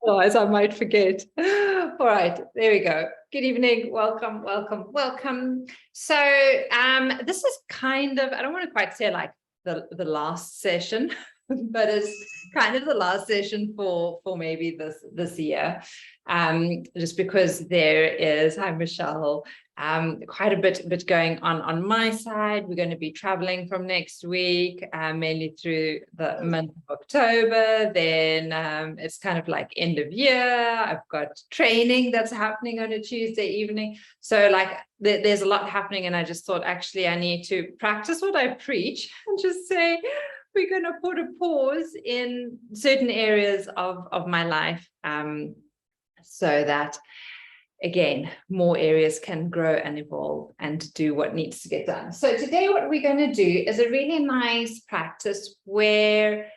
Otherwise, I might forget. All right, there we go. Good evening. Welcome, welcome, welcome. So this is kind of, I don't want to quite say like the last session, but it's kind of the last session for maybe this year. Just because there is, hi Michelle, quite a bit going on my side. We're going to be traveling from next week, mainly through the month of October. Then it's kind of like end of year. I've got training that's happening on a Tuesday evening. So like there's a lot happening, and I just thought actually I need to practice what I preach and just say we're going to put a pause in certain areas of my life, so that again, more areas can grow and evolve and do what needs to get done. So today, what we're going to do is a really nice practice where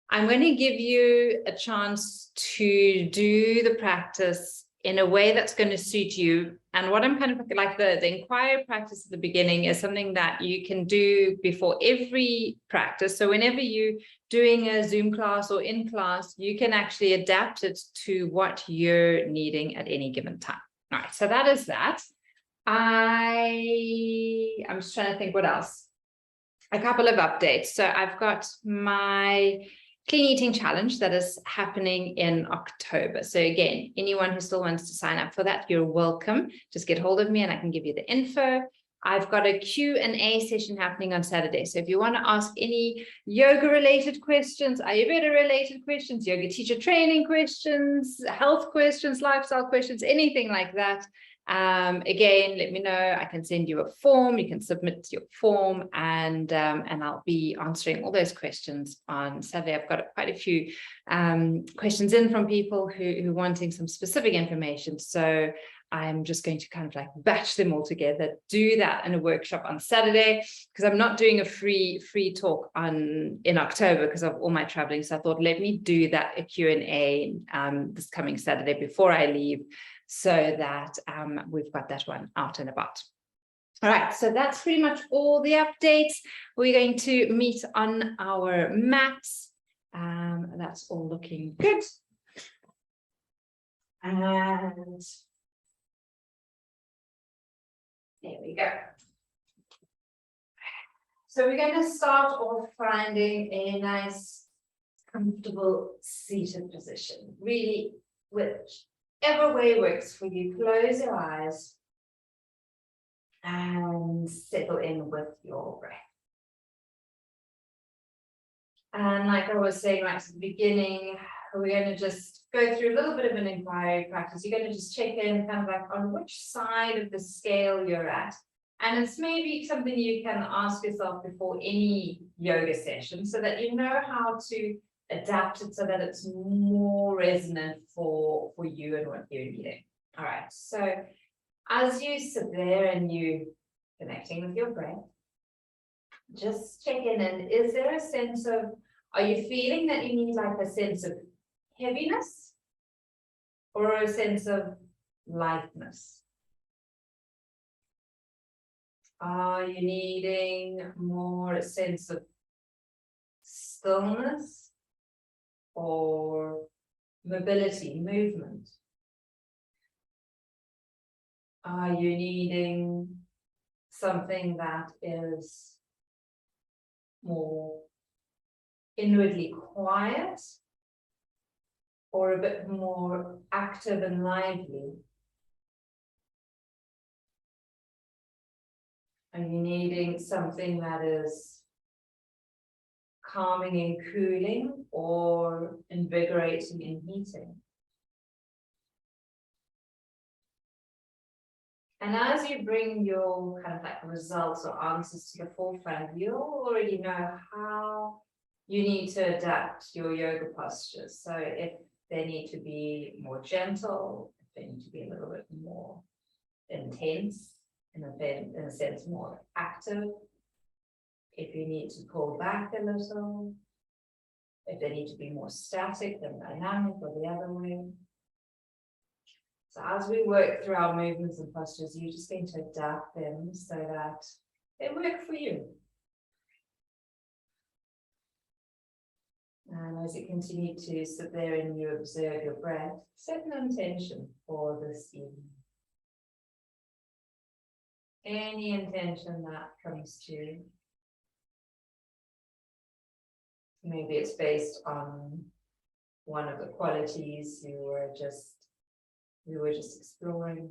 I'm going to give you a chance to do the practice in a way that's going to suit you. And what I'm kind of like the inquiry practice at the beginning is something that you can do before every practice. So whenever you're doing a Zoom class or in class, you can actually adapt it to what you're needing at any given time. All right, so that is that. I'm just trying to think what else. A couple of updates. So I've got my Clean Eating Challenge that is happening in October. So again, anyone who still wants to sign up for that, you're welcome. Just get hold of me and I can give you the info. I've got a Q&A session happening on Saturday. So if you want to ask any yoga-related questions, Ayurveda-related questions, yoga teacher training questions, health questions, lifestyle questions, anything like that, again, let me know. I can send you a form. You can submit your form, and I'll be answering all those questions on Saturday. I've got quite a few questions in from people who are wanting some specific information. So I'm just going to kind of like batch them all together, do that in a workshop on Saturday, because I'm not doing a free talk in October because of all my traveling. So I thought, let me do that, a Q&A this coming Saturday before I leave, so that we've got that one out and about. All right, so that's pretty much all the updates. We're going to meet on our mats. That's all looking good. And there we go. So we're going to start off finding a nice, comfortable seated position. Really, whichever way works for you. Close your eyes and settle in with your breath. And like I was saying right at the beginning, we're going to just go through a little bit of an inquiry practice. You're going to just check in kind of like on which side of the scale you're at. And it's maybe something you can ask yourself before any yoga session, so that you know how to adapt it so that it's more resonant for you and what you're needing. All right, so as you sit there and you connecting with your breath, just check in, and is there a sense of, are you feeling that you need like a sense of heaviness or a sense of lightness? Are you needing more a sense of stillness or mobility, movement? Are you needing something that is more inwardly quiet or a bit more active and lively? Are you needing something that is calming and cooling or invigorating and heating? And as you bring your kind of like results or answers to the forefront, you'll already know how you need to adapt your yoga postures. So if they need to be more gentle, if they need to be a little bit more intense, in a sense more active, if you need to pull back a little, if they need to be more static than dynamic, or the other way. So as we work through our movements and postures, you're just going to adapt them so that they work for you. And as you continue to sit there and you observe your breath, set an intention for this evening. Any intention that comes to you. Maybe it's based on one of the qualities you were just exploring.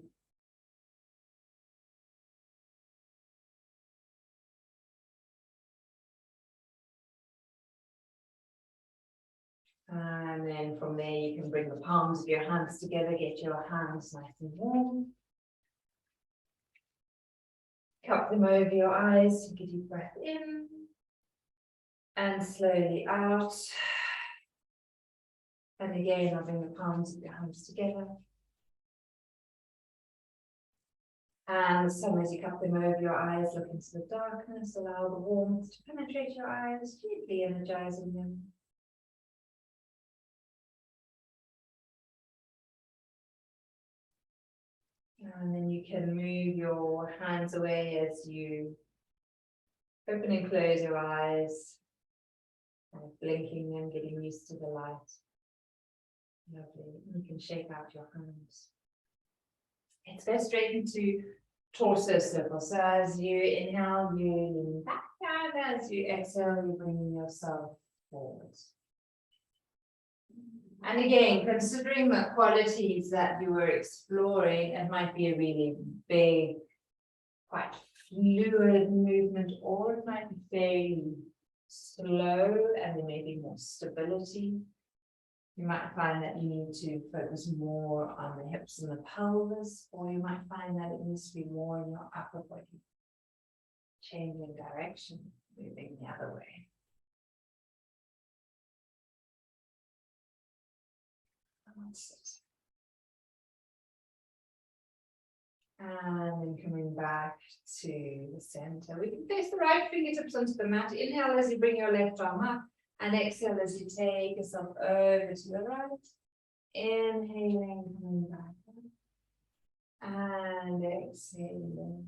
And then from there you can bring the palms of your hands together, get your hands nice and warm. Cup them over your eyes, take a deep breath in and slowly out. And again, I'll bring the palms of your hands together. And so as you cup them over your eyes, look into the darkness, allow the warmth to penetrate your eyes, gently energizing them. And then you can move your hands away as you open and close your eyes, kind of blinking them, getting used to the light. Lovely. You can shake out your hands. Let's go straight into torso circle. So as you inhale, you lean back down. As you exhale, you're bringing yourself forward. And again, considering the qualities that you were exploring, it might be a really big, quite fluid movement, or it might be very slow and there may be more stability. You might find that you need to focus more on the hips and the pelvis, or you might find that it needs to be more in your upper body. Changing direction, moving the other way. And then coming back to the center. We can place the right fingertips onto the mat. Inhale as you bring your left arm up. And exhale as you take yourself over to the right. Inhaling, coming back up. And exhaling.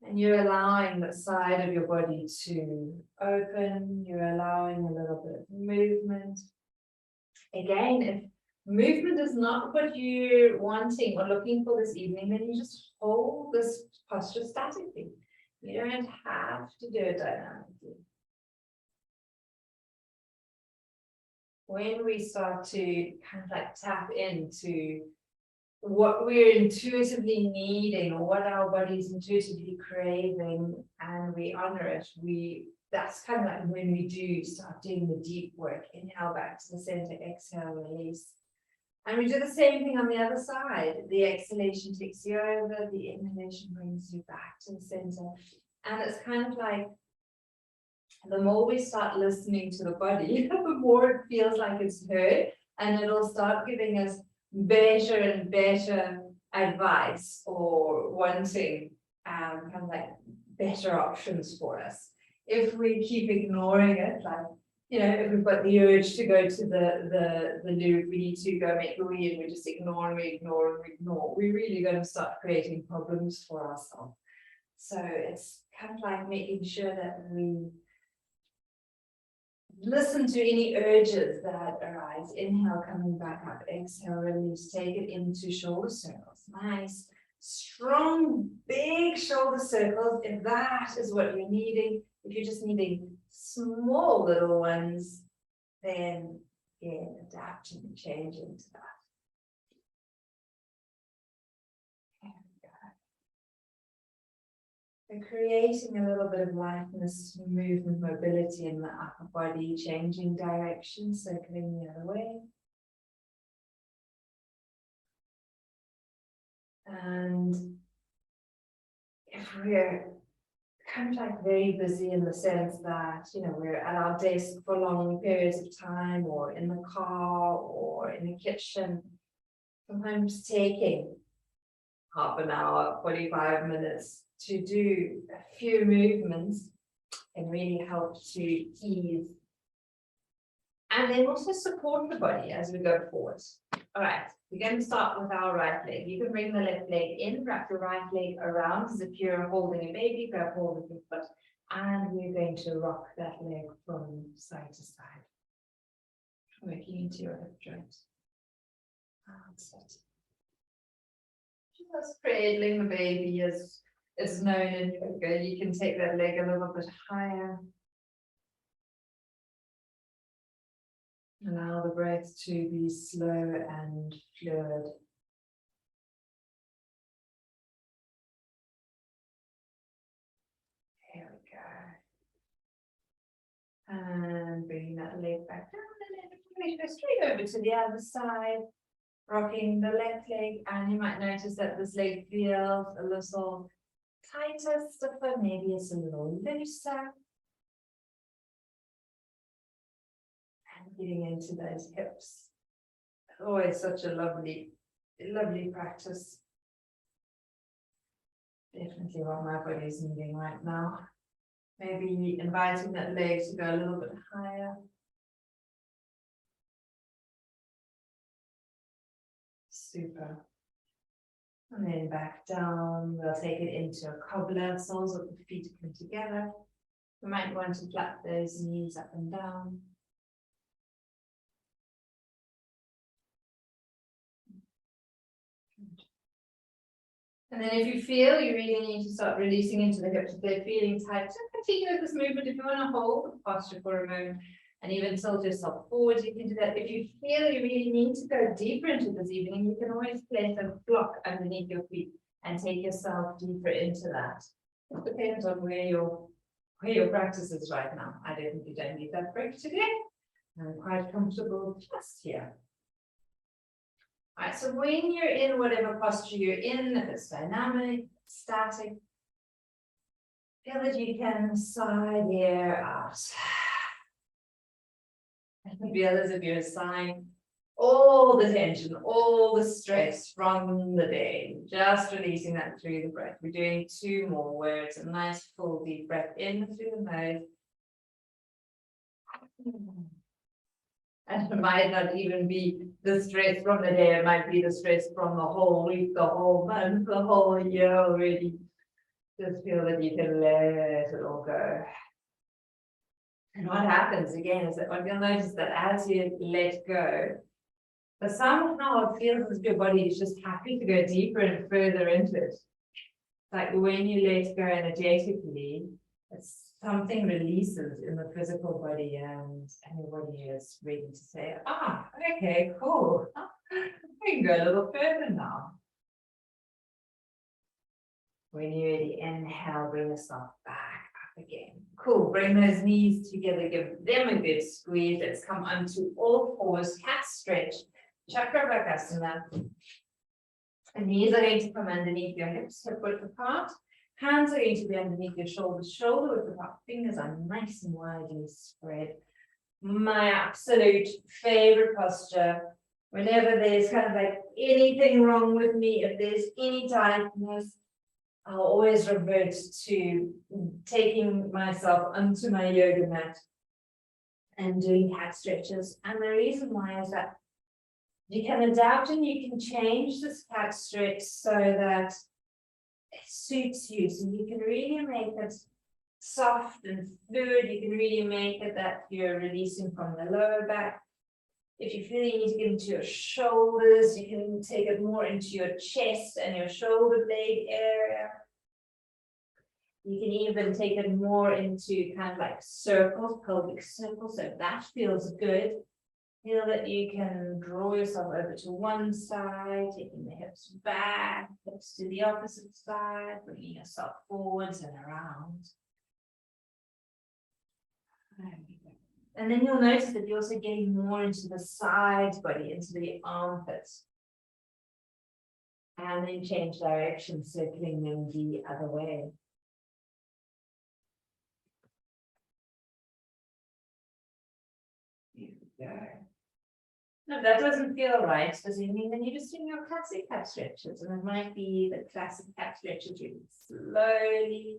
And you're allowing the side of your body to open. You're allowing a little bit of movement. Again, if movement is not what you're wanting or looking for this evening, then you just hold this posture statically. You don't have to do it dynamically. When we start to kind of like tap into what we're intuitively needing or what our body's intuitively craving and we honor it, that's kind of like when we do start doing the deep work. Inhale back to the center, exhale, release. And we do the same thing on the other side. The exhalation takes you over, the inhalation brings you back to the center. And it's kind of like, the more we start listening to the body, the more it feels like it's heard, and it'll start giving us better and better advice or wanting kind of like better options for us. If we keep ignoring it, like, you know, if we've got the urge to go to the loo, we need to go make a wee, and we just ignore and we ignore and we ignore, we're really going to start creating problems for ourselves. So it's kind of like making sure that we listen to any urges that arise. Inhale, coming back up. Exhale, release. Take it into shoulder circles. Nice, strong, big shoulder circles. If that is what you're needing, if you're just needing small little ones, then again, adapting and changing to that. And creating a little bit of lightness, movement, mobility in the upper body, changing direction, circling the other way. And if we're kind of like very busy in the sense that, you know, we're at our desk for long periods of time, or in the car, or in the kitchen, sometimes taking half an hour, 45 minutes to do a few movements can really help to ease and then also support the body as we go forward. All right, we're going to start with our right leg. You can bring the left leg in, wrap your right leg around as if you're holding a baby, grab hold of your foot And we're going to rock that leg from side to side. Working into your hip joint. That's it. Just cradling the baby is known in yoga. You can take that leg a little bit higher. Allow the breath to be slow and fluid. There we go. And bringing that leg back down and then we go straight over to the other side. Rocking the left leg, and you might notice that this leg feels a little tighter, stiffer, maybe it's a little looser. And getting into those hips. Always such a lovely practice. Definitely what my body's needing right now. Maybe inviting that leg to go a little bit higher. Super. And then back down, we'll take it into a cobbler, soles of the feet come together. We might want to flap those knees up and down. And then if you feel you really need to start releasing into the hips, if they're feeling tight, just continue with this movement. If you want to hold the posture for a moment, and even tilt yourself forward, you can do that. If you feel you really need to go deeper into this evening, you can always place a block underneath your feet and take yourself deeper into that. It depends on where your practice is right now. I definitely don't need that break today. I'm quite comfortable just here. All right, so when you're in whatever posture you're in, if it's dynamic, static, feel that you can sigh the air out. And feel as if you're sighing all the tension, all the stress from the day, just releasing that through the breath. We're doing 2 more words, a nice full deep breath in through the nose. And it might not even be the stress from the day, it might be the stress from the whole week, the whole month, the whole year already. Just feel that you can let it all go. And what happens again is that what you'll notice that as you let go, but somehow it feels as if your body is just happy to go deeper and further into it. Like when you let go energetically, it's something releases in the physical body and your body is ready to say, okay, cool. I can go a little further now. When you're ready, inhale, bring yourself back up again. Cool, bring those knees together, give them a good squeeze. Let's come onto all fours, cat stretch, Chakrabhakasana. The knees are going to come underneath your hips, hip width apart. Hands are going to be underneath your shoulders, shoulder width apart. Fingers are nice and widely spread. My absolute favorite posture. Whenever there's kind of like anything wrong with me, if there's any tightness, I'll always revert to taking myself onto my yoga mat and doing cat stretches. And the reason why is that you can adapt and you can change this cat stretch so that it suits you. So you can really make it soft and fluid. You can really make it that you're releasing from the lower back. If you feel you need to get into your shoulders, you can take it more into your chest and your shoulder blade area. You can even take it more into kind of like circles, pelvic circles. So if that feels good, feel that you can draw yourself over to one side, taking the hips back, hips to the opposite side, bringing yourself forwards and around. And then you'll notice that you're also getting more into the side body, into the armpits. And then change direction, circling them the other way. Here we go. No, that doesn't feel right, does it mean? Then you're just doing your classic cat stretches, and it might be the classic cat stretches, you slowly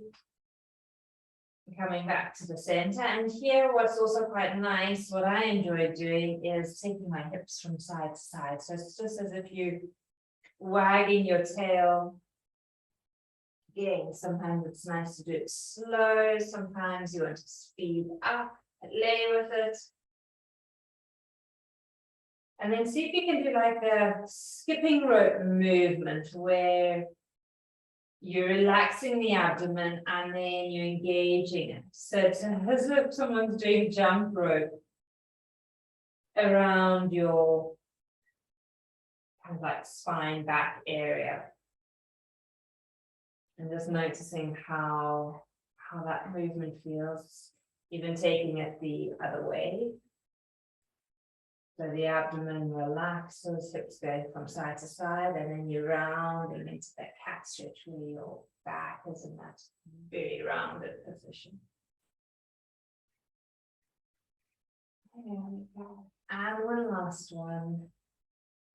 coming back to the center. And here, what's also quite nice, what I enjoy doing is taking my hips from side to side. So it's just as if you're wagging your tail Again, sometimes it's nice to do it slow. Sometimes you want to speed up and lay with it. And then see if you can do like a skipping rope movement where you're relaxing the abdomen and then you're engaging it. So it's as if someone's doing jump rope around your kind of like spine back area. And just noticing how that movement feels, even taking it the other way. So the abdomen relaxes, hips go from side to side, and then you're rounding into that cat stretch where your back is in that very rounded position. There we go. And one last one.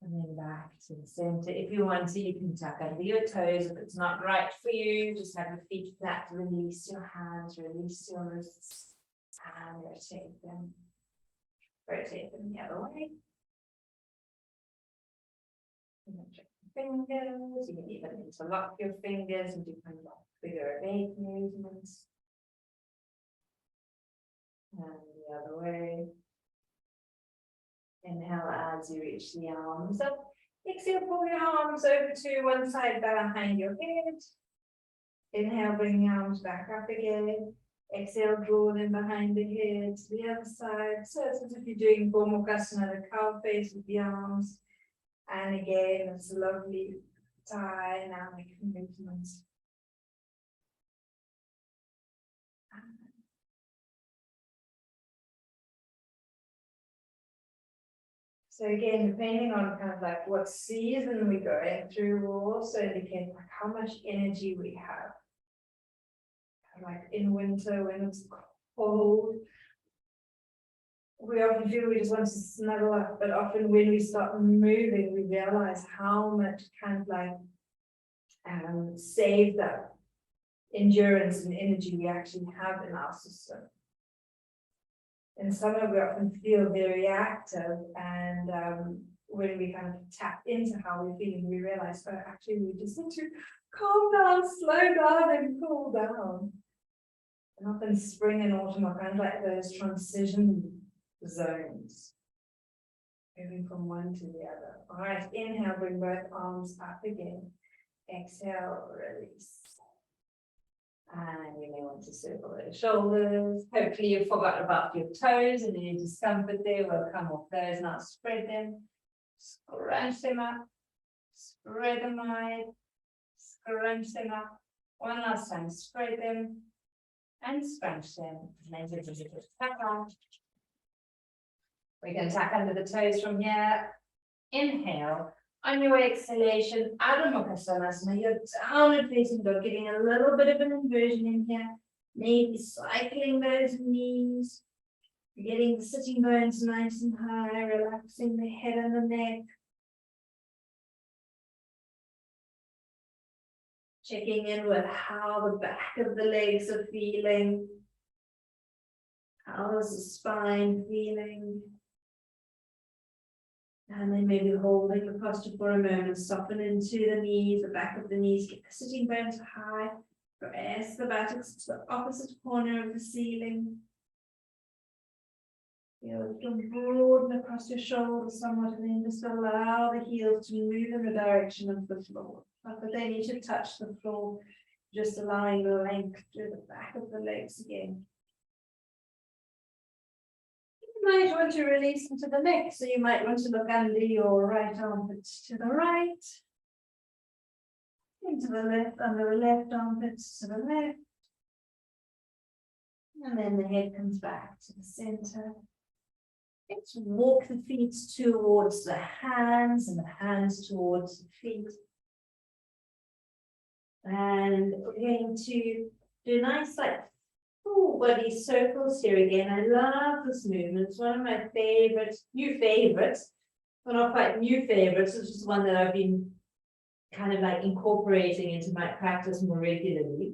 And then back to the center. If you want to, you can tuck under your toes. If it's not right for you, just have your feet flat, release your hands, release your wrists, and rotate them. Rotate them the other way. And then check your fingers. You can even interlock your fingers and do kind of like bigger vague movements. And the other way. Inhale as you reach the arms up. Exhale, pull your arms over to one side behind your head. Inhale, bring the arms back up again. Exhale, draw them behind the head to the other side. So it's as if you're doing Gomukhasana, the cow face with the arms. And again, it's a lovely dynamic movement. So again, depending on kind of like what season we're going through, will also indicate like how much energy we have. Like in winter, when it's cold, we often feel we just want to snuggle up, but often when we start moving, we realize how much kind of like saved up endurance and energy we actually have in our system. In summer, we often feel very active, and when we kind of tap into how we're feeling, we realize, oh, actually, we just need to calm down, slow down, and cool down. And often spring and autumn are kind of like those transition zones, moving from one to the other. All right, inhale, bring both arms up again. Exhale, release. And you may want to circle those shoulders. Hopefully you forgot about your toes and any discomfort there will come off those. Now spread them, scrunch them up, spread them wide, scrunch them up. One last time, spread them and scrunch them. And then just tuck on. We're going to tuck under the toes from here. Inhale. On your exhalation, Adho Mukha Svanasana, you're downward facing dog, getting a little bit of an inversion in here. Maybe cycling those knees, getting the sitting bones nice and high, relaxing the head and the neck. Checking in with how the back of the legs are feeling. How is the spine feeling? And then maybe holding the posture for a moment, soften into the knees, the back of the knees, get the sitting bones high, press the buttocks to the opposite corner of the ceiling. Feel it can broaden across your shoulders somewhat, and then just allow the heels to move in the direction of the floor. Not that they need to touch the floor, just allowing the length to the back of the legs again. You might want to release into the neck, so you might want to look under your right armpit to the right, into the left, under the left armpit to the left, and then the head comes back to the center. Let's walk the feet towards the hands and the hands towards the feet. And we're going to do a nice like full body circles here again. I love this movement. It's one of my favorites, new favorites, but not quite new favorites. It's just one that I've been kind of like incorporating into my practice more regularly.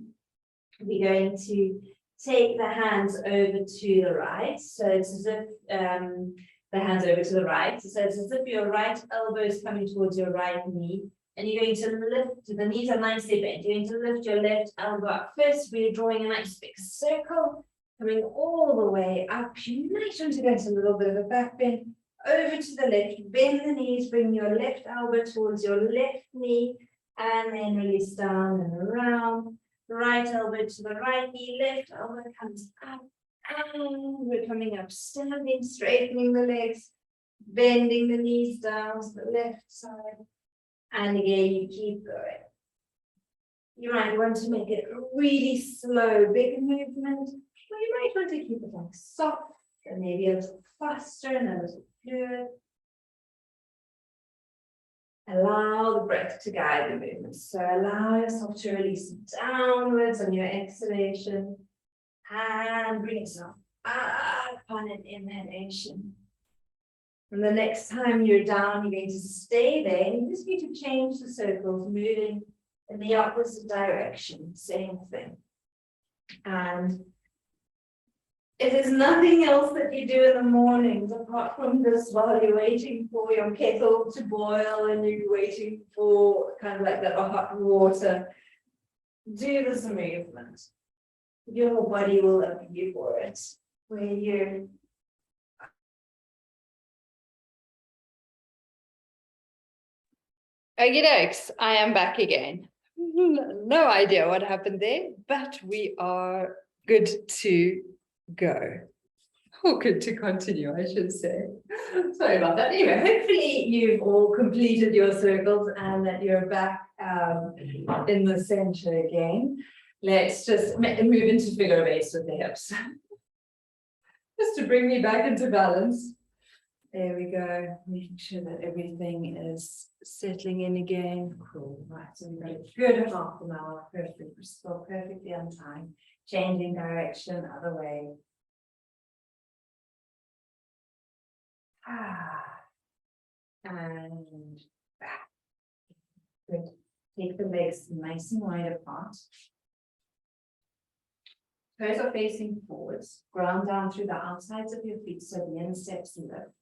We're going to take the hands over to the right. So it's as if the hands over to the right. So it's as if your right elbow is coming towards your right knee And you're going to lift, the knees are nicely bent. You're going to lift your left elbow up first. We're drawing a nice big circle, coming all the way up. You might want to go into a little bit of a back bend. Over to the left, bend the knees, bring your left elbow towards your left knee, and then release down and around. Right elbow to the right knee, left elbow comes up, and we're coming up, standing, straightening the legs, bending the knees down to the left side. And again, you keep going. You might want to make it a really slow, big movement, or you might want to keep it like soft and maybe a little faster and a little fluid. Allow the breath to guide the movement. So allow yourself to release downwards on your exhalation and bring yourself up on an inhalation. And the next time you're down, you're going to stay there. And you just need to change the circles, moving in the opposite direction, same thing. And if there's nothing else that you do in the mornings apart from this while you're waiting for your kettle to boil and you're waiting for kind of like that hot water, do this movement. Your body will love you for it. Where you're Okie dokes, I am back again. No idea what happened there, but we are good to go. Or good to continue, I should say. Sorry about that. Anyway, hopefully you've all completed your circles and that you're back in the center again. Let's just move into figure of eights with the hips. Just to bring me back into balance. There we go, making sure that everything is settling in again. Cool, right, so we've got a good half an hour, perfect, we're still perfectly on time. Changing direction, other way. And back. Good, take the legs nice and wide apart. Toes are facing forwards, ground down through the outsides of your feet so the insteps lift.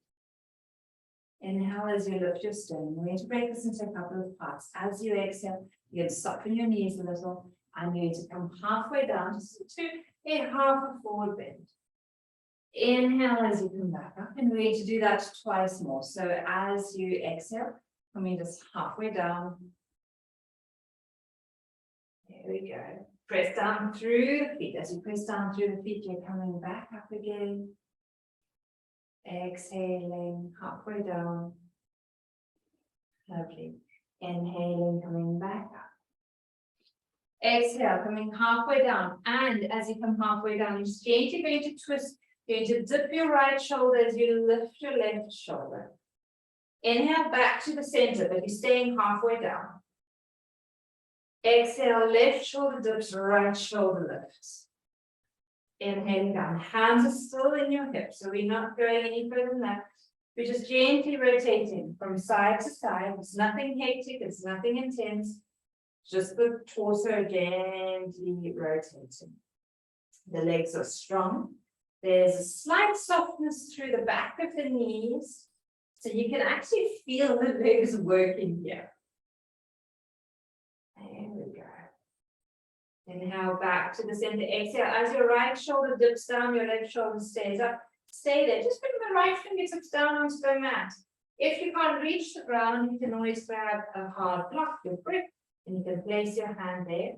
Inhale as you lift your sternum. We're going to break this into a couple of parts. As you exhale, you're going to soften your knees a little. I'm going to come halfway down just to a half a forward bend. Inhale as you come back up, and we're going to do that twice more. So as you exhale, coming just halfway down. There we go. Press down through the feet. As you press down through the feet, you're coming back up again. Exhaling, halfway down. Lovely. Inhaling, coming back up. Exhale, coming halfway down. And as you come halfway down, you're gently going to twist. You're going to dip your right shoulder as you lift your left shoulder. Inhale back to the center, but you're staying halfway down. Exhale, left shoulder dips, right shoulder lifts. Inhaling down, hands are still in your hips, so we're not going any further than that. We're just gently rotating from side to side. It's nothing hectic, it's nothing intense. Just the torso gently rotating. The legs are strong. There's a slight softness through the back of the knees, so you can actually feel the legs working here. There we go. Inhale back to the center. Exhale. As your right shoulder dips down, your left shoulder stays up. Stay there. Just bring the right fingertips down onto the mat. If you can't reach the ground, you can always grab a hard block, your brick, and you can place your hand there.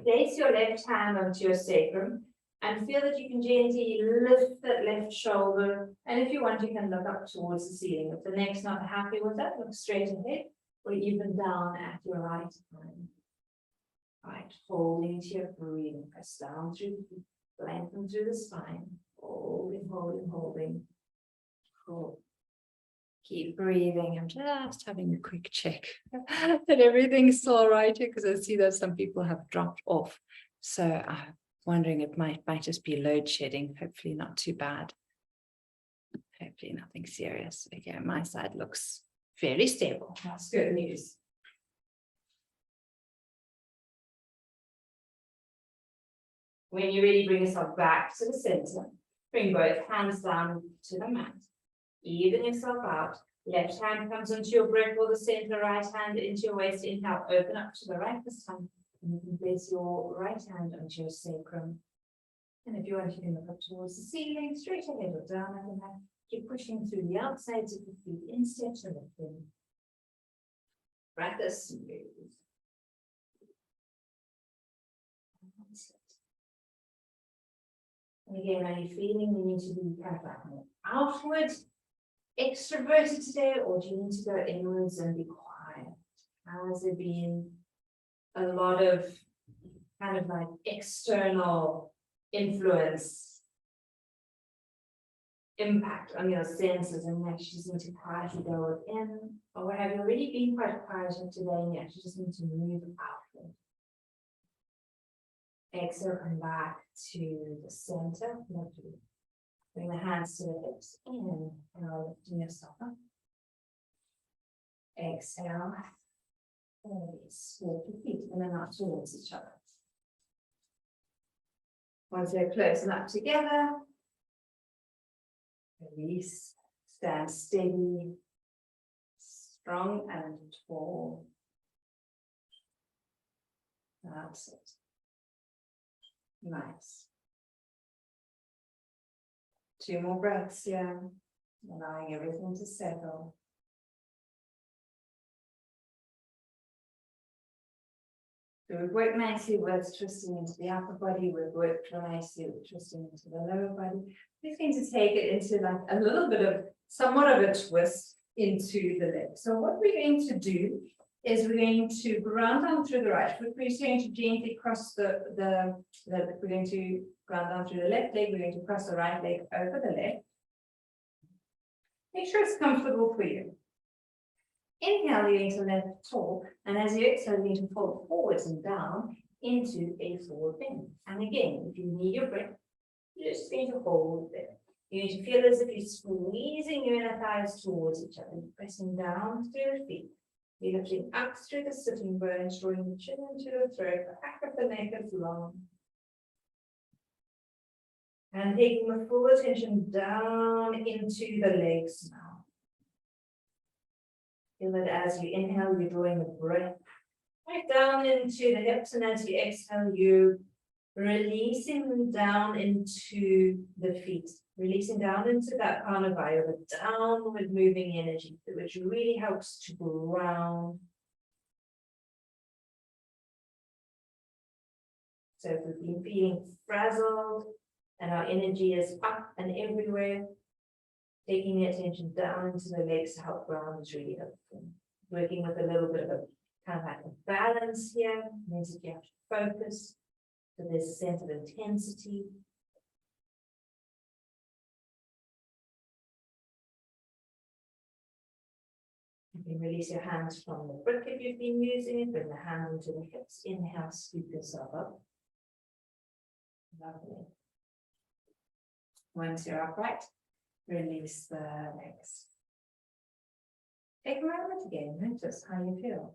Place your left hand onto your sacrum and feel that you can gently lift that left shoulder. And if you want, you can look up towards the ceiling. If the neck's not happy with that, look straight ahead or even down at your right arm. Right, holding to your breathing, press down through the feet, lengthen through the spine, holding, holding, holding. Cool. Keep breathing. I'm just having a quick check that everything's still all right here because I see that some people have dropped off. So I'm wondering it might just be load shedding. Hopefully not too bad. Hopefully nothing serious. Okay, my side looks fairly stable. That's good news. When you're ready, bring yourself back to the center. Bring both hands down to the mat. Even yourself out. Left hand comes onto your brick or the center, right hand into your waist. Inhale, open up to the right this time. And you can place your right hand onto your sacrum. And if you want, you can look up towards the ceiling, straight ahead or down at the back. Keep pushing through the outsides of the feet, instep to lift them. Practice. And again, are you feeling you need to be kind of like more outward, extroverted today, or do you need to go inwards and be quiet? Has there been a lot of kind of like external influence, impact on your senses, and you actually just need to quietly go within? Or have you already been quite quiet today and you actually just need to move outward? Exhale, come back to the center. Bring the hands to the hips in, and lifting yourself up. Exhale. Release. Walk your feet in and out towards each other. Once they're close enough together, release. Stand steady, strong and tall. That's it. Nice. 2 more breaths here, allowing everything to settle. So we've worked nicely with twisting into the upper body, we've worked nicely with twisting into the lower body. We're going to take it into like a little bit of, somewhat of a twist into the left. So what we're going to do is we're going to ground down through the right foot. We're going to gently cross we're going to ground down through the left leg. We're going to cross the right leg over the left. Make sure it's comfortable for you. Inhale, you're going to lift tall, and as you exhale, you're going to fold forwards and down into a forward bend. And again, if you need your breath, you're just going to hold there. You're going to feel as if you're squeezing your inner thighs towards each other, pressing down through the feet. You're lifting up through the sitting bones, drawing the chin into the throat, the back of the neck is long. And taking the full attention down into the legs now. Feel that as you inhale, you're drawing the breath right down into the hips, and as you exhale, you're releasing them down into the feet, releasing down into that Pranavaya, the downward moving energy, which really helps to ground. So if we've been feeling frazzled and our energy is up and everywhere, taking the attention down into the legs to help ground is really helpful. Working with a little bit of a kind of like a balance here means that you have to focus, so there's a sense of intensity. You can release your hands from the brick if you've been using it, bring the hand into the hips, inhale, scoop yourself up. Lovely. Once you're upright, release the legs. Take a moment again, notice how you feel.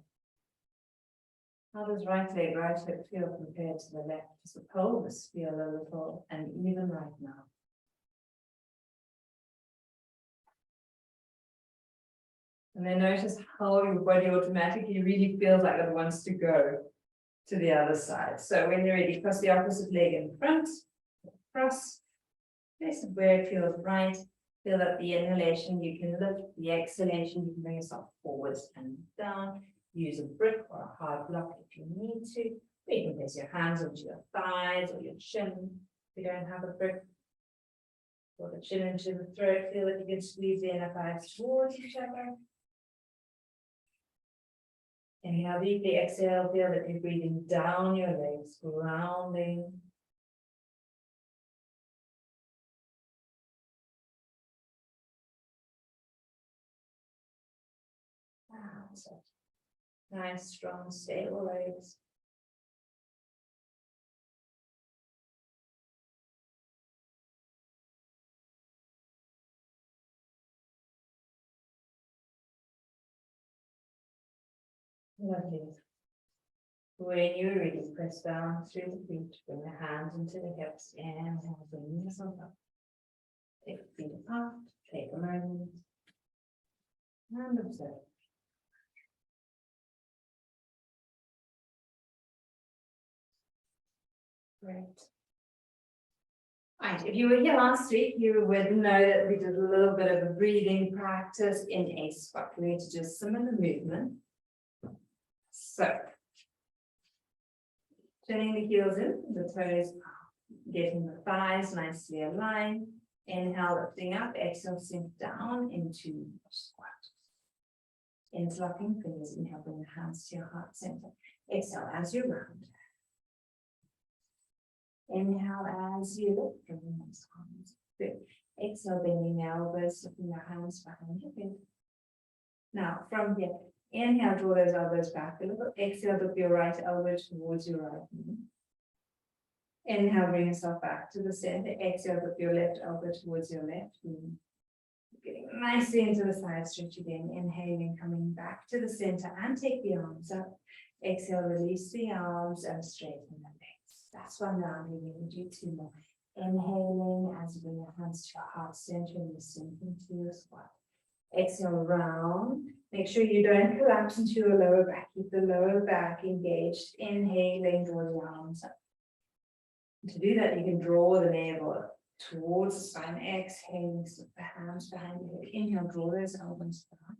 How does right leg, right hip feel compared to the left? Does the pelvis feel a little uneven right now? And then notice how your body automatically really feels like it wants to go to the other side. So when you're ready, cross the opposite leg in front, cross, place it where it feels right. Feel up the inhalation, you can lift. The exhalation, you can bring yourself forwards and down. Use a brick or a hard block if you need to. Or you can place your hands onto your thighs or your chin if you don't have a brick. Or the chin into the throat. Feel that you can squeeze the inner thighs towards each other. Inhale deeply, exhale, feel that you're breathing down your legs, grounding. That's it. Nice, strong, stable legs. Lovely. When you're ready, press down through the feet, bring the hands into the hips, and bring yourself up. Take the feet apart, take a moment. and observe. Great. Right, if you were here last week, you would know that we did a little bit of a breathing practice in a squat. We're going to do a similar movement. So, turning the heels in, the toes, getting the thighs nicely aligned. Inhale, lifting up, exhale, sink down into squat. Interlocking fingers, inhale, bring the hands to your heart center. Exhale as you round. Inhale as you lift, bring the arms. Good. Exhale, bending the elbows, lifting your hands behind your head. Now, from here, inhale, draw those elbows back a little. Exhale, look your right elbow towards your right knee. Inhale, bring yourself back to the center. Exhale, look your left elbow towards your left knee. Getting nicely into the side stretch again. Inhaling, coming back to the center and take the arms up. Exhale, release the arms and straighten the legs. That's one round. We're going to do two more. Inhaling as you bring your hands to your heart center and you sink into your squat. Exhale, round. Make sure you don't collapse into your lower back. Keep the lower back engaged. Inhaling, draw the arms up. To do that, you can draw the navel towards the spine. Exhaling, slip the hands behind your head. Inhale, draw those elbows down.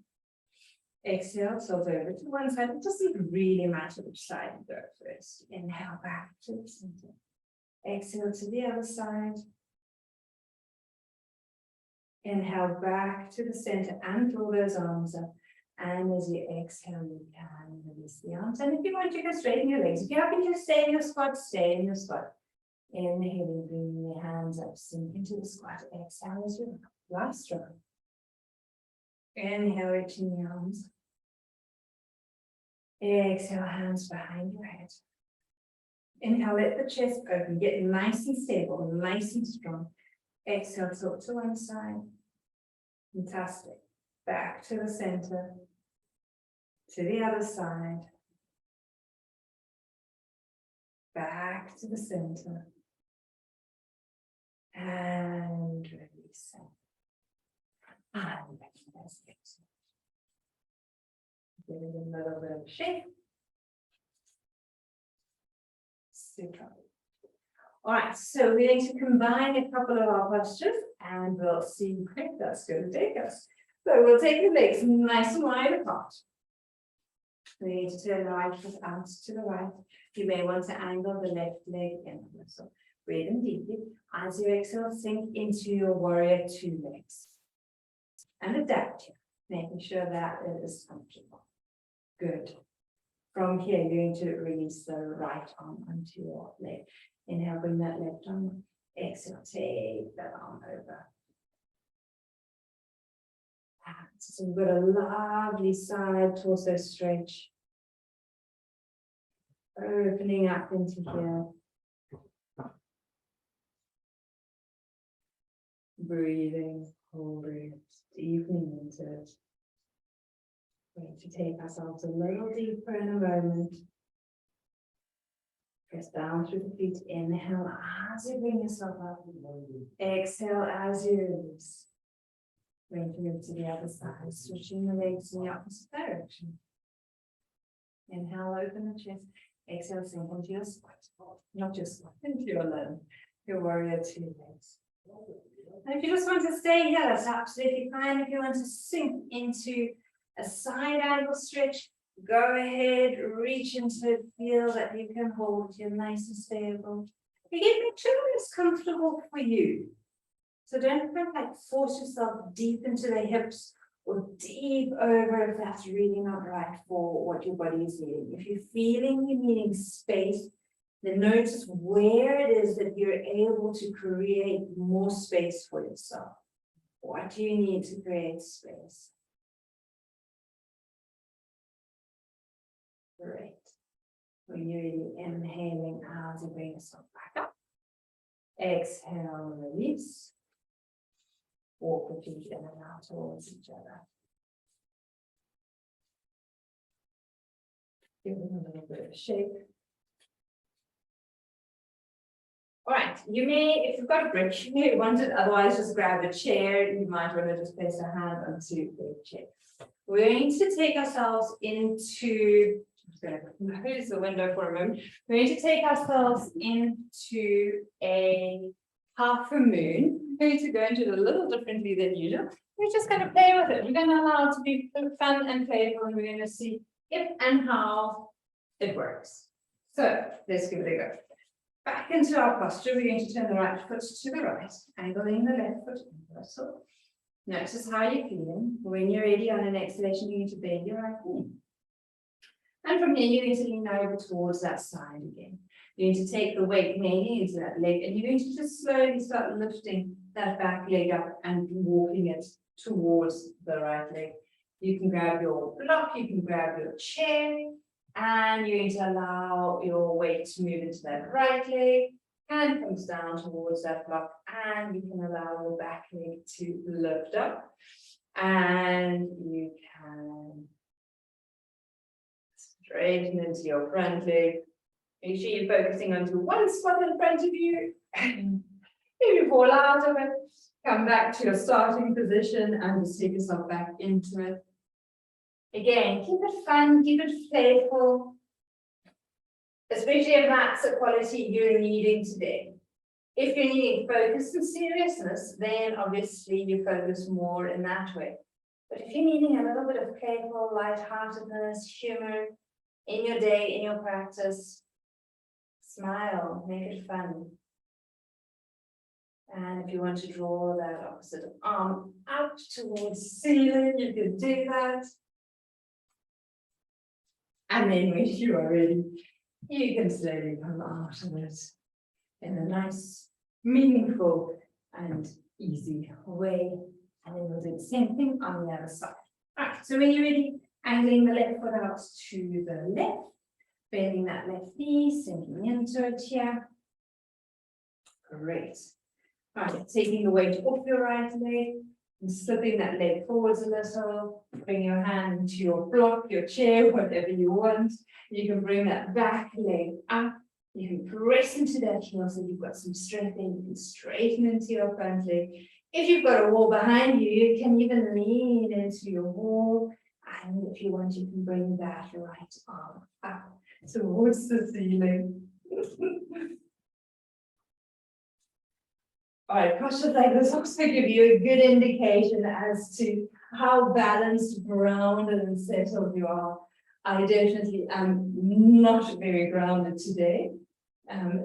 Exhale, tilt over to one side. It doesn't really matter which side you go first. Inhale, back to the center. Exhale to the other side. Inhale, back to the center and draw those arms up. And as you exhale, you can release the arms. And if you want to go straighten your legs, if you're happy to stay in your squat, stay in your squat. Inhaling, bringing your hands up, sink into the squat. Exhale as you last round. Inhale, reaching the arms. Exhale, hands behind your head. Inhale, let the chest open, get nice and stable, nice and strong. Exhale, tilt to one side. Fantastic. Back to the center. To the other side. Back to the center. And release. And let's get it a little bit of shape. Super. All right, so we're going to combine a couple of our postures and we'll see where that's going to take us. So we'll take the legs nice and wide apart. We need to turn the right foot out to the right. You may want to angle the left leg in. So breathe in deeply. As you exhale, sink into your warrior two legs. And adapt here, making sure that it is comfortable. Good. From here, you're going to release the right arm onto your leg. Inhale, bring that left arm. Exhale, take that arm over. So we've got a lovely side torso stretch. Opening up into here. Breathing, holding, deepening into it. We're going to take ourselves a little deeper in a moment. Press down through the feet. Inhale as you bring yourself up. Exhale as you release. Going to move to the other side, switching the legs in the opposite direction. Inhale, open the chest. Exhale, sink into your squat. Not your squat, into your lunge. Your warrior two legs. And if you just want to stay here, that's absolutely fine. If you want to sink into a side angle stretch, go ahead, reach into it, feel that you can hold. You're nice and stable. Again, make sure it's comfortable for you. So don't force yourself deep into the hips or deep over if that's really not right for what your body is needing. If you're feeling you're needing space, then notice where it is that you're able to create more space for yourself. What do you need to create space? Great. When you're really inhaling as you bring yourself back up. Exhale, release. Walk the feet in and out towards each other. Give them a little bit of shape. All right, you may, if you've got a brick, you may want it, otherwise just grab a chair. You might want to just place a hand onto the chair. We're going to take ourselves into, I'm just going to close the window for a moment. We're going to take ourselves into a half a moon. We're going to go into it a little differently than usual. We're just going to play with it. We're going to allow it to be fun and playful, and we're going to see if and how it works. So let's give it a go. Back into our posture, we're going to turn the right foot to the right, angling the left foot inverted. Notice how you're feeling. When you're ready on an exhalation, you're going to bend your right knee. And from here, you're going to lean over towards that side again. You're going to take the weight mainly into that leg, and you're going to just slowly start lifting that back leg up and walking it towards the right leg. You can grab your block, you can grab your chair, and you're going to allow your weight to move into that right leg. Hand comes down towards that block, and you can allow your back leg to lift up. And you can straighten into your front leg. Make sure you're focusing onto one spot in front of you. If you fall out of it, come back to your starting position and just take yourself back into it. Again, keep it fun, keep it playful, especially if that's a quality you're needing today. If you're needing focus and seriousness, then obviously you focus more in that way. But if you're needing a little bit of playful, lightheartedness, humor in your day, in your practice, smile, make it fun. And if you want to draw that opposite arm out towards the ceiling, you can do that. And then when you are ready, you can slowly come out of it in a nice, meaningful, and easy way. And then we'll do the same thing on the other side. All right, so when you're ready, angling the left foot out to the left, bending that left knee, sinking into it here. Great. All right, taking the weight off your right leg and slipping that leg forwards a little. Bring your hand to your block, your chair, whatever you want. You can bring that back leg up. You can press into that heel so you've got some strength there. You can straighten into your front leg. If you've got a wall behind you, you can even lean into your wall. And if you want, you can bring that right arm up towards the ceiling. All right, postures like this also give you a good indication as to how balanced, grounded, and settled you are. I definitely am not very grounded today.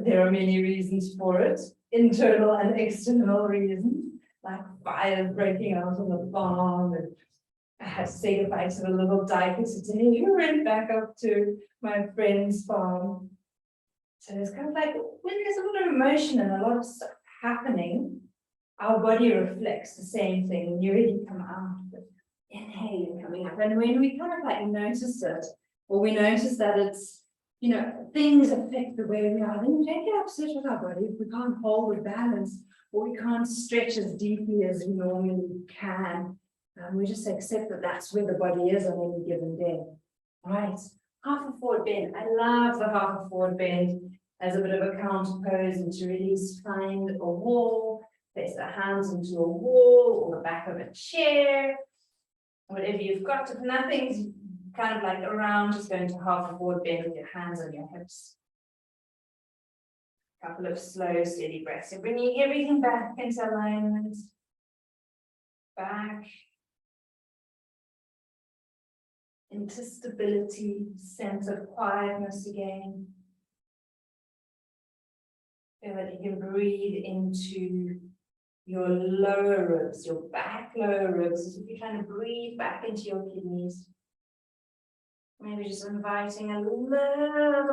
There are many reasons for it, internal and external reasons, like fires breaking out on the farm, and I had to say goodbye to the little diaper today. We went back up to my friend's farm. So it's kind of like when there's a lot of emotion and a lot of stuff happening, our body reflects the same thing. When you really come out, inhaling, coming up, and when we kind of like notice it, or we notice that it's, you know, things affect the way we are, then we don't get upset with our body if we can't hold the balance, or we can't stretch as deeply as we normally can. We just accept that that's where the body is on any given day. All right, half a forward bend. I love the half a forward bend as a bit of a counter pose, and to release, find a wall, place the hands into a wall or the back of a chair, whatever you've got. If nothing's kind of like around, just go into half a forward bend with your hands on your hips. A couple of slow, steady breaths. So bringing everything back into alignment. Back. Into stability, sense of quietness again. Feel that you can breathe into your lower ribs, your back lower ribs, as if you're trying to breathe back into your kidneys. Maybe just inviting a little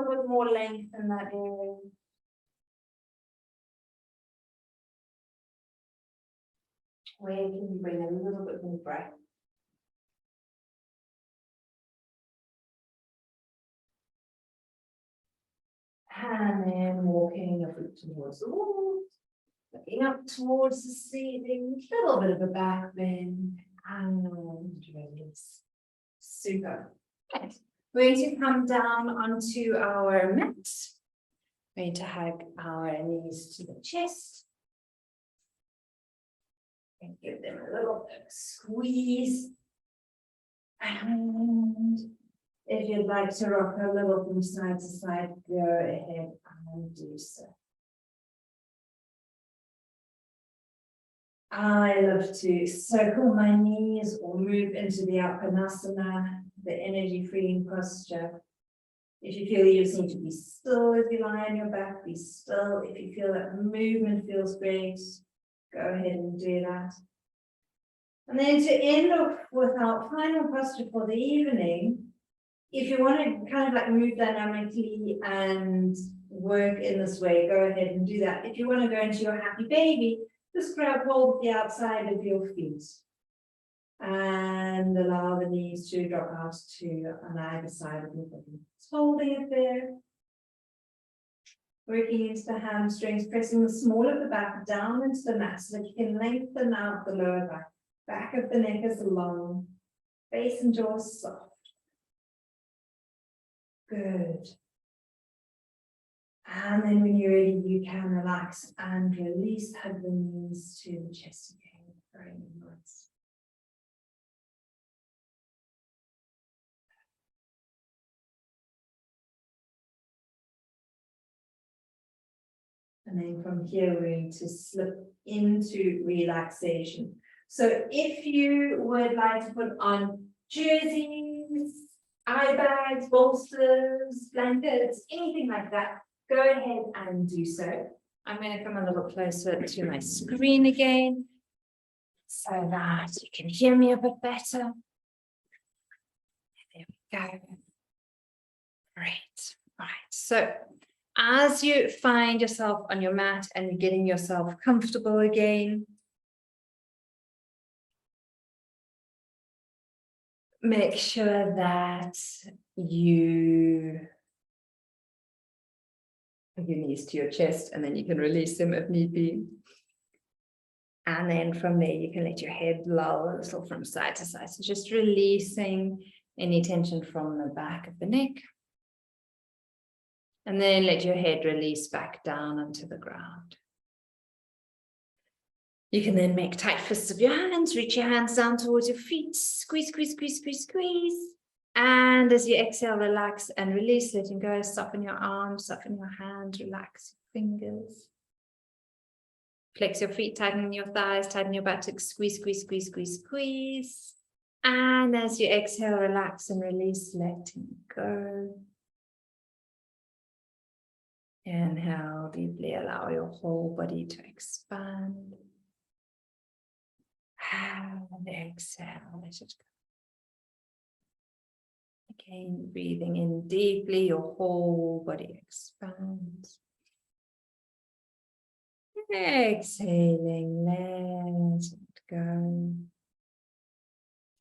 bit more length in that area. Where can you bring a little bit more breath? And then walking your foot towards the wall, looking up towards the ceiling, a little bit of a back bend, and release. Super. Right. We're going to come down onto our mat. Going to hug our knees to the chest. And give them a little bit of a squeeze. And if you'd like to rock a little from side to side, go ahead and do so. I love to circle my knees or move into the Uttanasana, the energy freeing posture. If you feel you just need to be still as you lie on your back, be still. If you feel that movement feels great, go ahead and do that. And then to end off with our final posture for the evening, if you want to kind of like move dynamically and work in this way, go ahead and do that. If you want to go into your happy baby, just grab hold of the outside of your feet and allow the knees to drop out to on either side of your body. Just holding it there. Working into the hamstrings, pressing the small of the back down into the mat so that you can lengthen out the lower back. Back of the neck is long, face and jaw soft. Good. And then when you're ready, you can relax and release, hug the knees to the chest again. Very nice. And then from here, we're going to slip into relaxation. So if you would like to put on jerseys, eye bags, bolsters, blankets, anything like that, go ahead and do so. I'm going to come a little closer to my screen again so that you can hear me a bit better. There we go. Great. Right. So as you find yourself on your mat and you're getting yourself comfortable again, make sure that your knees to your chest, and then you can release them if need be. And then from there, you can let your head loll a little from side to side. So just releasing any tension from the back of the neck. And then let your head release back down onto the ground. You can then make tight fists of your hands, reach your hands down towards your feet, squeeze, squeeze, squeeze, squeeze, squeeze. And as you exhale, relax and release, letting go, soften your arms, soften your hands, relax your fingers. Flex your feet, tighten your thighs, tighten your buttocks, squeeze, squeeze, squeeze, squeeze, squeeze. And as you exhale, relax and release, letting go. Inhale deeply, allow your whole body to expand. And exhale, let it go. Again, breathing in deeply, your whole body expands. Exhaling, let it go.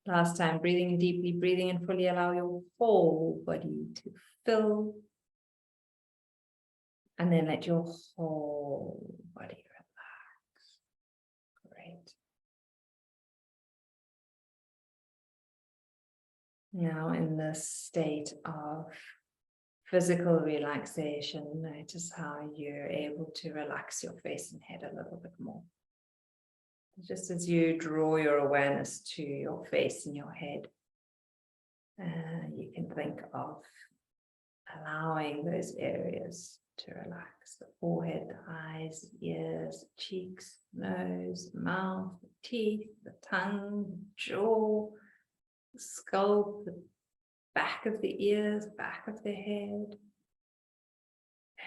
Last time, breathing deeply, breathing in fully, allow your whole body to fill. And then let your whole body relax. Great. Now in this state of physical relaxation, notice how you're able to relax your face and head a little bit more. Just as you draw your awareness to your face and your head, you can think of allowing those areas to relax. The forehead, the eyes, the ears, the cheeks, nose, the mouth, the teeth, the tongue, the jaw, the skull, the back of the ears, back of the head.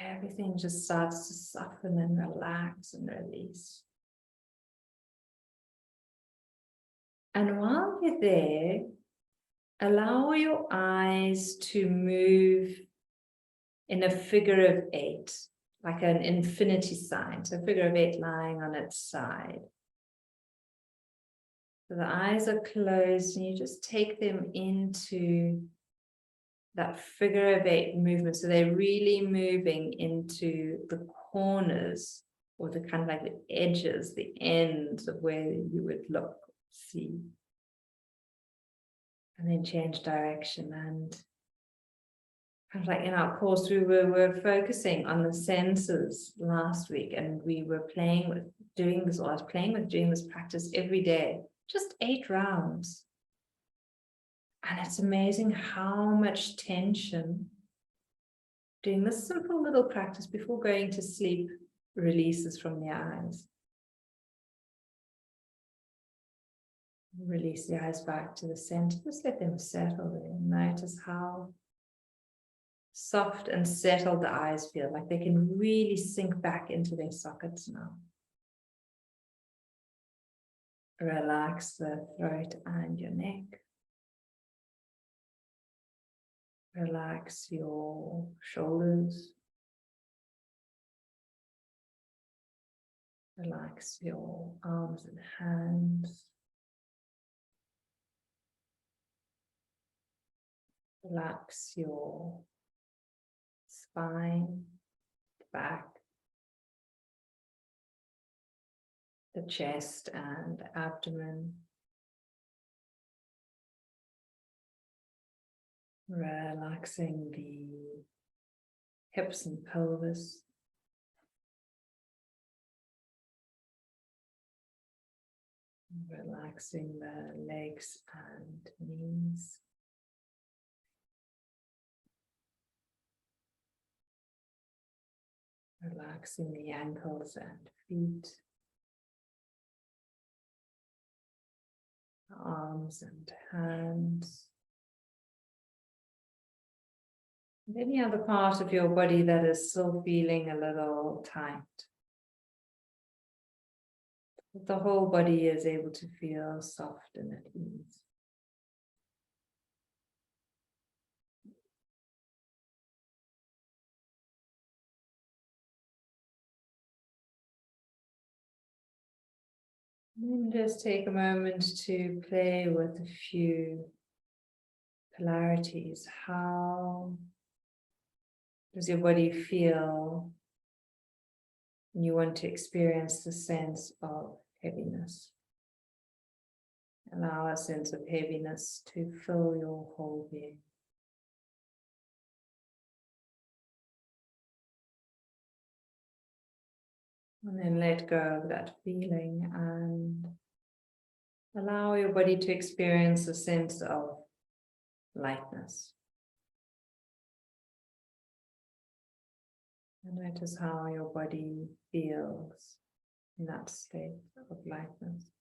Everything just starts to soften and relax and release. And while you're there, allow your eyes to move in a figure of 8, like an infinity sign. So a figure of 8 lying on its side. So the eyes are closed and you just take them into that figure of 8 movement. So they're really moving into the corners or the kind of like the edges, the ends of where you would look, see. And then change direction and kind of like in our course, we were focusing on the senses last week, and we were playing with doing this, or I was playing with doing this practice every day, just 8 rounds. And it's amazing how much tension doing this simple little practice before going to sleep releases from the eyes. Release the eyes back to the center, just let them settle there. Notice how soft and settled the eyes feel, like they can really sink back into their sockets now. Relax the throat and your neck. Relax your shoulders. Relax your arms and hands. Relax your spine, back, the chest and abdomen. Relaxing the hips and pelvis. Relaxing the legs and knees. Relaxing the ankles and feet. Arms and hands. And any other part of your body that is still feeling a little tight. The whole body is able to feel soft and at ease. And then just take a moment to play with a few polarities. How does your body feel when you want to experience the sense of heaviness? Allow a sense of heaviness to fill your whole being. And then let go of that feeling and allow your body to experience a sense of lightness. And notice how your body feels in that state of lightness.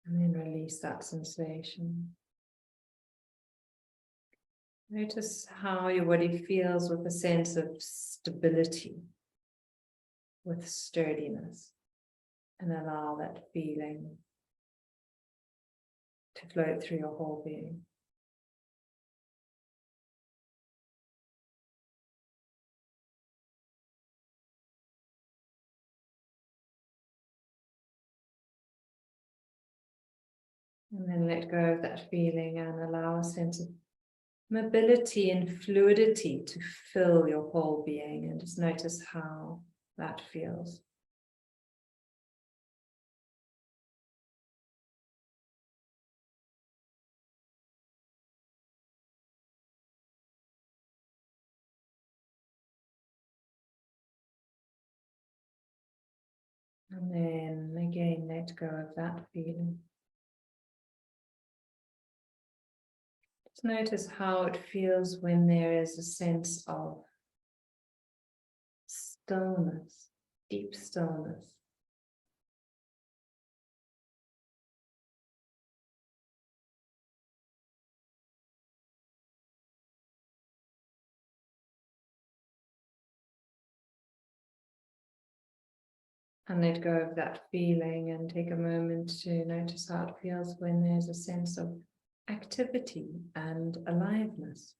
And then release that sensation. Notice how your body feels with a sense of stability, with sturdiness, and allow that feeling to float through your whole being. And then let go of that feeling and allow a sense of mobility and fluidity to fill your whole being, and just notice how that feels. And then again, let go of that feeling. Just notice how it feels when there is a sense of stillness, deep stillness. And let go of that feeling and take a moment to notice how it feels when there's a sense of activity and aliveness.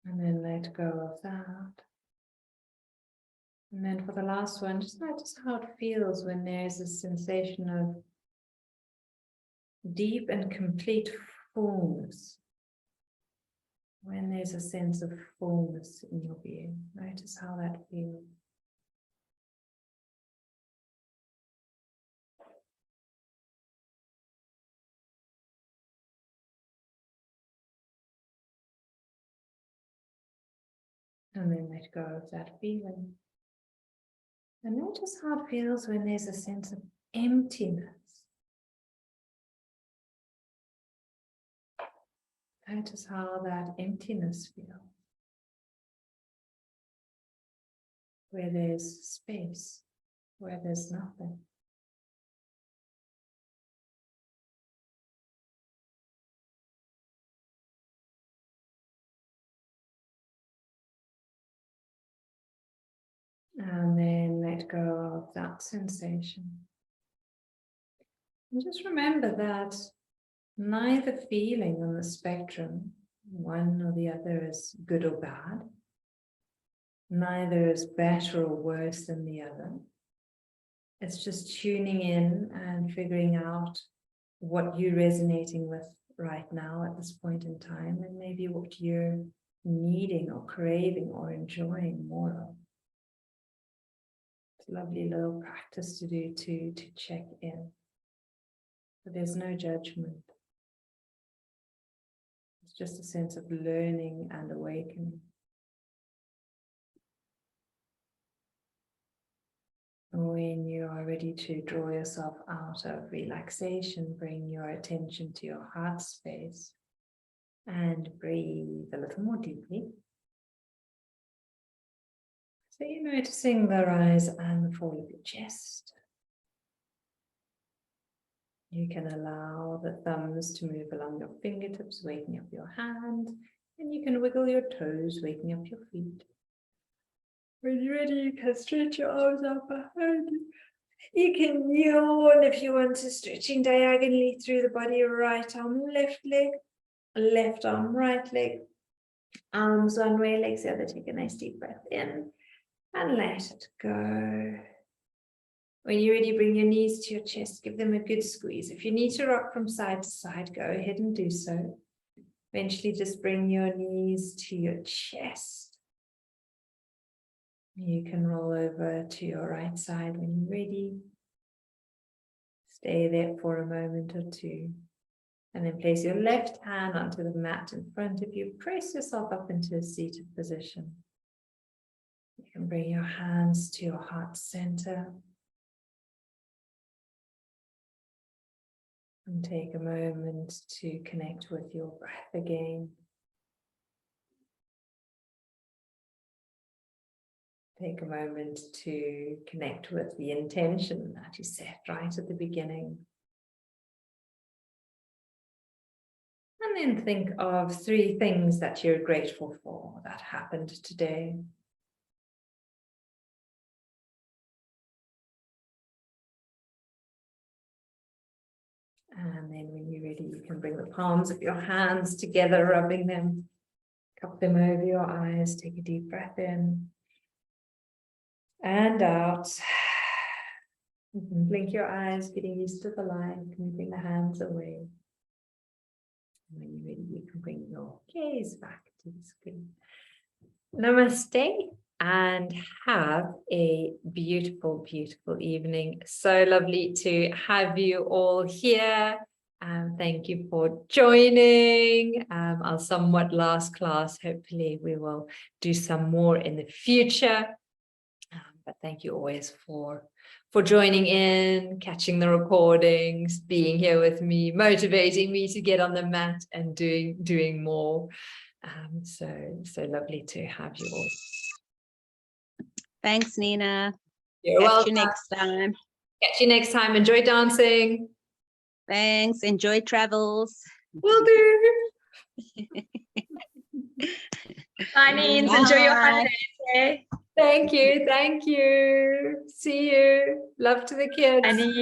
And then let go of that. And then for the last one, just notice how it feels when there's a sensation of deep and complete fullness. When there's a sense of fullness in your being, notice how that feels. And then let go of that feeling. And notice how it feels when there's a sense of emptiness. Notice how that emptiness feels. Where there's space, where there's nothing. And then let go of that sensation. And just remember that neither feeling on the spectrum, one or the other, is good or bad. Neither is better or worse than the other. It's just tuning in and figuring out what you're resonating with right now at this point in time, and maybe what you're needing or craving or enjoying more of. It's a lovely little practice to do to check in. But there's no judgment. It's just a sense of learning and awakening. When you are ready to draw yourself out of relaxation, bring your attention to your heart space and breathe a little more deeply. So you're noticing the rise and the fall of your chest. You can allow the thumbs to move along your fingertips, waking up your hand, and you can wiggle your toes, waking up your feet. When you're ready, you can stretch your arms out behind you. You can yawn if you want to, stretching diagonally through the body. Right arm, left leg, left arm, right leg. Arms one way, legs the other. Take a nice deep breath in and let it go. When you're ready, bring your knees to your chest. Give them a good squeeze. If you need to rock from side to side, go ahead and do so. Eventually, just bring your knees to your chest. You can roll over to your right side when you're ready. Stay there for a moment or two. And then place your left hand onto the mat in front of you. Press yourself up into a seated position. You can bring your hands to your heart center. And take a moment to connect with your breath again. Take a moment to connect with the intention that you set right at the beginning. And then think of 3 things that you're grateful for that happened today. And then when you're ready, you can bring the palms of your hands together, rubbing them, cup them over your eyes, take a deep breath in and out. You can blink your eyes, getting used to the light. You can bring the hands away. And when you're ready, you can bring your gaze back to the screen. Namaste and have a beautiful, beautiful evening. So lovely to have you all here. Thank you for joining our somewhat last class. Hopefully we will do some more in the future. But thank you always for joining in, catching the recordings, being here with me, motivating me to get on the mat and doing more. So lovely to have you all. Thanks, Nina. You're Catch welcome. you next time. Catch you next time. Enjoy dancing. Thanks. Enjoy travels. Will do. Bye, Nins. Enjoy your Bye. holiday. Thank you. Thank you. See you. Love to the kids. Annie,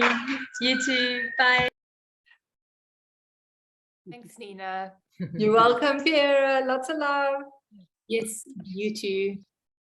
you too. Bye. Thanks, Nina. You're welcome, Piera. Lots of love. Yes, you too.